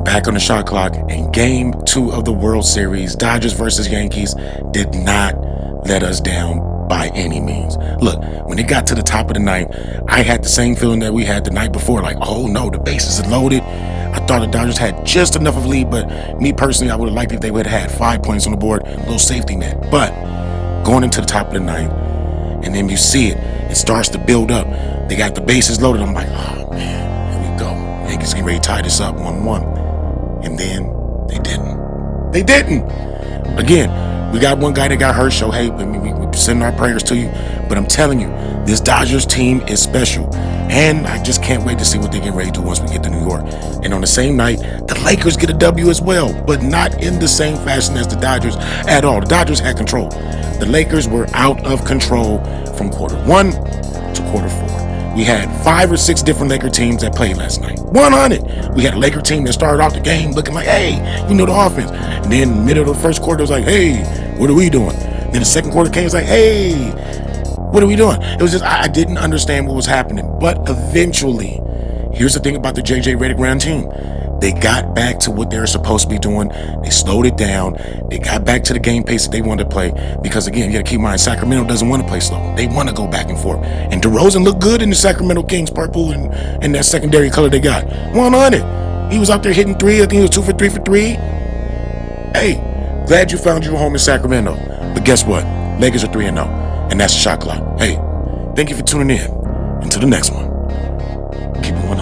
back on the shot clock, and game 2 of the World Series, Dodgers versus Yankees, did not let us down by any means. Look, when it got to the top of the ninth, I had the same feeling that we had the night before, like, oh no, the bases are loaded. I thought the Dodgers had just enough of a lead, but me personally, I would have liked if they would have had 5 points on the board, a little safety net. But going into the top of the ninth, and then you see it starts to build up. They got the bases loaded. I'm like, oh man, here we go. Yankees getting ready to tie this up 1-1. And then they didn't. They didn't. Again, we got one guy that got hurt, so hey, we send our prayers to you. But I'm telling you, this Dodgers team is special. And I just can't wait to see what they get ready to do once we get to New York. And on the same night, the Lakers get a W as well, but not in the same fashion as the Dodgers at all. The Dodgers had control. The Lakers were out of control from quarter 1 to quarter 4. We had 5 or 6 different Laker teams that played last night. 100. We had a Laker team that started off the game looking like, hey, we know the offense. And then middle of the first quarter, it was like, hey, what are we doing? Then the second quarter came, it's like, hey, what are we doing? It was just, I didn't understand what was happening. But eventually, here's the thing about the J.J. Redick team. They got back to what they were supposed to be doing. They slowed it down. They got back to the game pace that they wanted to play. Because again, you got to keep in mind, Sacramento doesn't want to play slow. They want to go back and forth. And DeRozan looked good in the Sacramento Kings purple and that secondary color they got. 100. He was out there hitting 3. I think he was 2 for 3 for 3. Hey, glad you found your home in Sacramento. But guess what? Lakers are 3-0. And that's the shot clock. Hey, thank you for tuning in. Until the next one, keep it 100.